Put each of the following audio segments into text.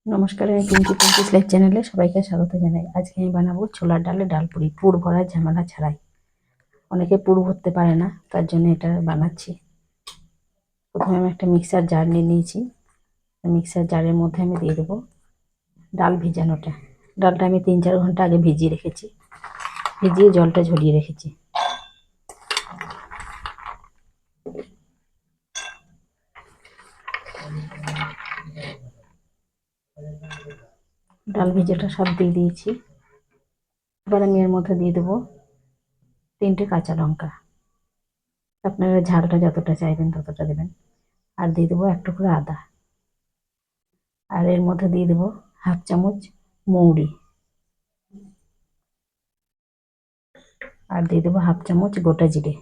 নমস্কার, আমি পিঙ্কি লাইভ চ্যানেলে সবাইকে স্বাগত জানাই। আজকে আমি বানাবো ছোলার ডালে ডাল পুরি, পুর ভরার ঝামেলা ছাড়াই। অনেকে পুর ভরতে পারে না, তার জন্য এটা বানাচ্ছি। প্রথমে আমি একটা মিক্সার জার নিয়ে নিয়েছি। মিক্সার জারের মধ্যে আমি দিয়ে দেবো ডাল ভিজানোটা। ডালটা আমি 3-4 ঘন্টা আগে ভিজিয়ে রেখেছি, ভিজিয়ে জলটা ঝরিয়ে রেখেছি। ডাল ভিজাটা সব দিয়ে দিয়েছি। এবার আমি এর মধ্যে দিয়ে দেবো 3টে কাঁচা লঙ্কা। আপনারা ঝালটা যতটা চাইবেন ততটা দেবেন। আর দিয়ে দেবো 1 টুকরো আদা। আর এর মধ্যে দিয়ে দেবো 1/2 চামচ মৌরি। আর দিয়ে দেবো 1/2 চামচ গোটা জিরে।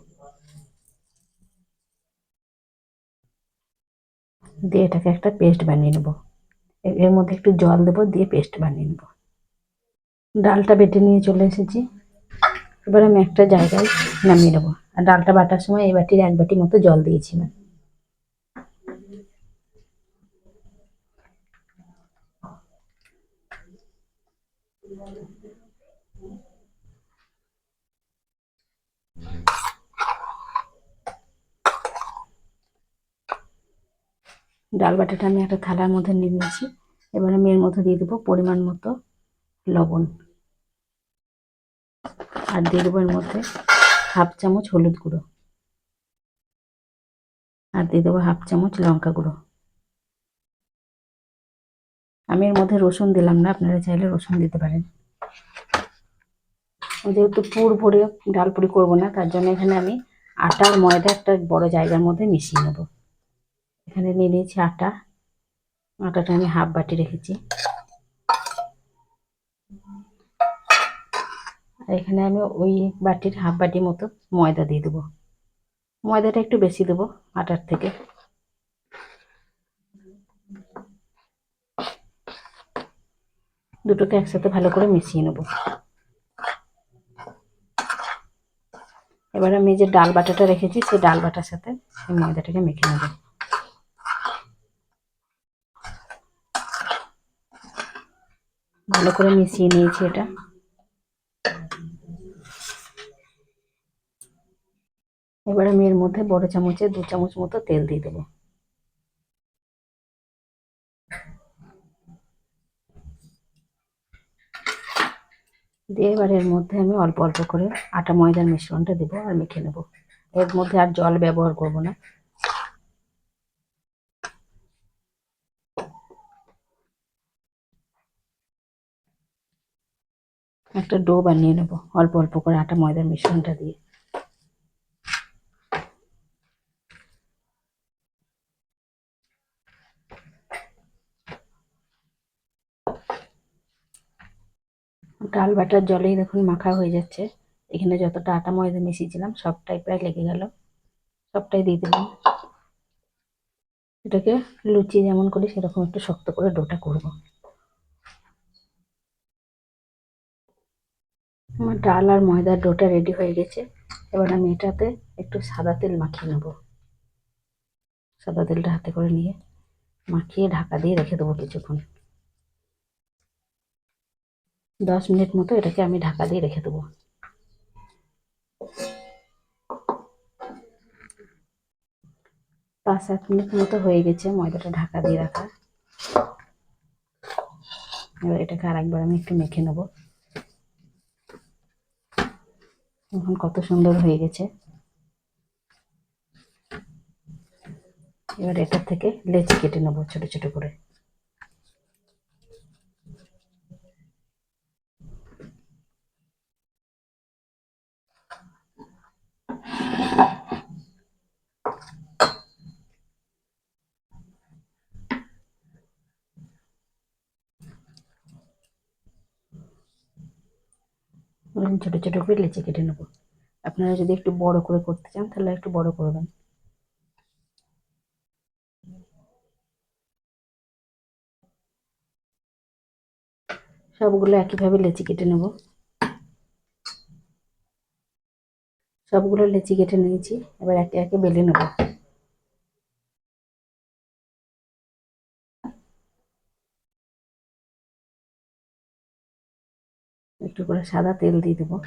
দিয়ে এটাকে একটা পেস্ট বানিয়ে নেবো। এর মধ্যে একটু জল দেবো, দিয়ে পেস্ট বানিয়ে নেবো। ডালটা বেটে নিয়ে চলে এসেছি। এবার আমি একটা জায়গায় নামিয়ে নেবো। আর ডালটা বাটার সময় এই বাটির 1 বাটি মতো জল দিয়েছিলাম। ডাল বাটাটা আমি একটা থালার মধ্যে নিয়ে নিয়েছি। এবার আমি এর মধ্যে দিয়ে দেবো পরিমাণ মতো লবণ। আর দিয়ে দেবো এর মধ্যে 1/2 চামচ হলুদ গুঁড়ো। আর দিয়ে দেবো 1/2 চামচ লঙ্কা গুঁড়ো। আমি এর মধ্যে রসুন দিলাম না, আপনারা চাইলে রসুন দিতে পারেন। যেহেতু পুর ভরে ডাল পুরি করবো না, তার জন্য এখানে আমি আটা আর ময়দা একটা বড় জায়গার মধ্যে মিশিয়ে নেব। এখানে নিয়ে নিয়েছি আটা। আটাটা আমি 1/2 বাটি রেখেছি। আর এখানে আমি ওই বাটির 1/2 বাটি মতো ময়দা দিয়ে দেবো। ময়দাটা একটু বেশি দেবো আটার থেকে। দুটোকে একসাথে ভালো করে মিশিয়ে নেব। এবার আমি যে ডাল বাটাটা রেখেছি, সেই ডাল বাটার সাথে এই ময়দাটাকে মেখে নেব। ভালো করে মিশিয়ে নিয়েছি এটা। এবার আমি এর মধ্যে বড় চামচে 2 চামচ মতো তেল দিয়ে দেবো। দিয়ে এবার এর মধ্যে আমি অল্প অল্প করে আটা ময়দার মিশ্রণটা দেবো আর মেখে নেব। এর মধ্যে আর জল ব্যবহার করব না। একটা ডো বানিয়ে নেব অল্প অল্প করে আটা ময়দার মিশ্রণটা দিয়ে। ডাল বাটার জলেই দেখুন মাখা হয়ে যাচ্ছে। এখানে যতটা আটা ময়দা মিশিয়েছিলাম সবটাই প্রায় লেগে গেল। সবটাই দিয়ে দিলাম। এটাকে লুচি যেমন করি সেরকম একটু শক্ত করে ডোটা করব। আমার ডাল আর ময়দার ডোটা রেডি হয়ে গেছে। এবার আমি এটাতে একটু সাদা তেল মাখিয়ে নেব। সাদা তেলটা হাতে করে নিয়ে মাখিয়ে ঢাকা দিয়ে রেখে দেবো কিছুক্ষণ। 10 মিনিট মতো এটাকে আমি ঢাকা দিয়ে রেখে দেবো। 5-7 মিনিট মতো হয়ে গেছে ময়দাটা ঢাকা দিয়ে রাখা। এবার এটাকে আরেকবার আমি একটু মেখে নেব। এখন কত সুন্দর হয়ে গেছে। এবার এটার থেকে লেচি কেটে নেব ছোট ছোট করে। ছোট ছোট করে লেচি কেটে নেব। আপনারা যদি একটু বড় করে করতে চান তাহলে একটু বড় করবেন। সবগুলো একইভাবে লেচি কেটে নেব। সবগুলো লেচি কেটে নিয়েছি। এবার একে একে বেলে নেব। একটু করে সাদা তেল দিয়ে দেবো।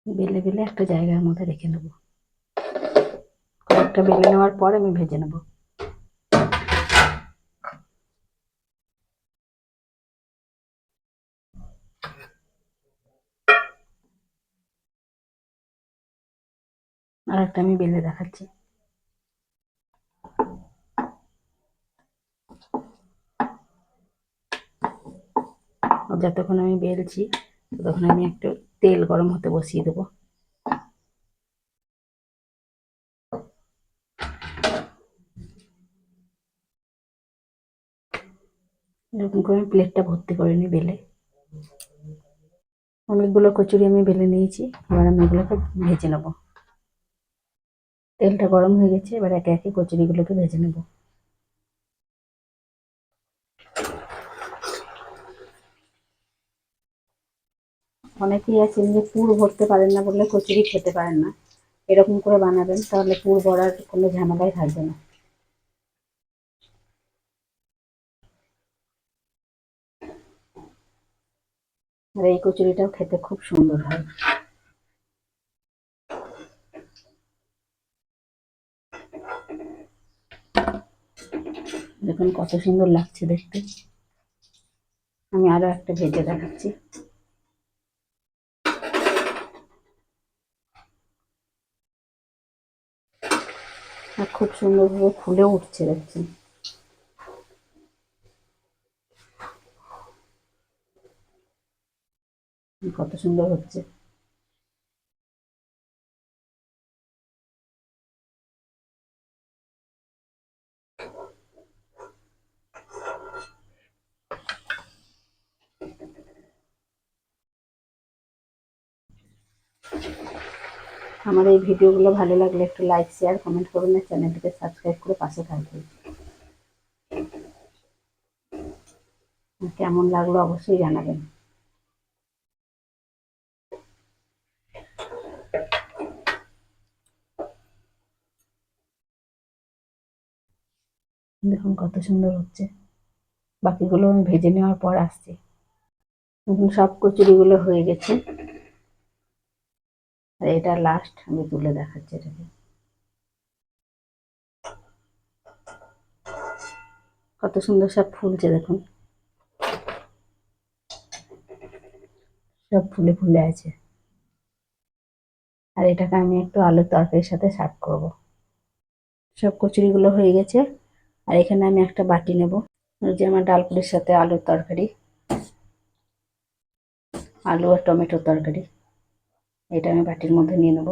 বেলে বেলে একটা জায়গার মধ্যে রেখে নেবো। কয়েকটা বেলে নেওয়ার পর আমি ভেজে নেবো। আর একটা আমি বেলে দেখাচ্ছি। যতক্ষণ আমি বেলছি ততক্ষণ আমি একটু তেল গরম হতে বসিয়ে দেবো। এরকম করে আমি প্লেটটা ভর্তি করে নিই বেলে। অনেকগুলো কচুরি আমি বেলে নিয়েছি, এবার আমি এগুলোকে ভেজে নেবো। তেলটা গরম হয়ে গেছে, এবার একে একে কচুরিগুলোকে ভেজে নেব। অনেকেই আছেন যে পুর ভরতে পারেন না বলে কচুরি খেতে পারেন না, এরকম করে বানাবেন, তাহলে পুর ভরার কোনো ঝামেলাই থাকবে না। আর এই কচুরিটাও খেতে খুব সুন্দর হয়। দেখুন কত সুন্দর লাগছে দেখতে। আমি আরো একটা ভেজে দেখাচ্ছি। আর খুব সুন্দরভাবে ফুলে উঠছে দেখছেন। কত সুন্দর হচ্ছে। আমার এই ভিডিওগুলো ভালো লাগলে একটু লাইক শেয়ার কমেন্ট করুন, আর চ্যানেলটিকে সাবস্ক্রাইব করে পাশে থাকবেন। কেমন লাগলো অবশ্যই জানাবেন। দেখুন কত সুন্দর হচ্ছে। বাকিগুলো আমি ভেজে নেওয়ার পর আসছি। দেখুন সব কচুরিগুলো হয়ে গেছে, আর এটা লাস্ট আমি তুলে দেখাচ্ছি এটাকে। কত সুন্দর সব ফুলছে দেখুন, সব ফুলে ফুলে আছে। আর এটাকে আমি একটু আলুর তরকারির সাথে সার্ভ করব। সব কচুরিগুলো হয়ে গেছে, আর এখানে আমি একটা বাটি নেব। যে আমার ডালপুরির সাথে আলুর তরকারি, আলু আর টমেটোর তরকারি, এটা আমি বাটির মধ্যে নিয়ে নেব।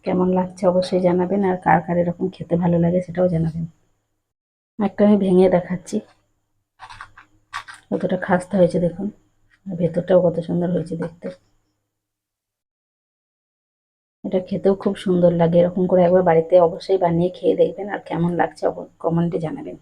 কেমন লাগছে অবশ্যই জানাবেন, আর কার কার এরকম খেতে ভালো লাগে সেটাও জানাবেন। একটা আমি ভেঙে দেখাচ্ছি কতটা খাস্তা হয়েছে দেখুন, আর ভেতরটাও কত সুন্দর হয়েছে দেখতে। এটা খেতেও খুব সুন্দর লাগে। এরকম করে একবার বাড়িতে অবশ্যই বানিয়ে খেয়ে দেখবেন, আর কেমন লাগছে কমেন্টে জানাবেন।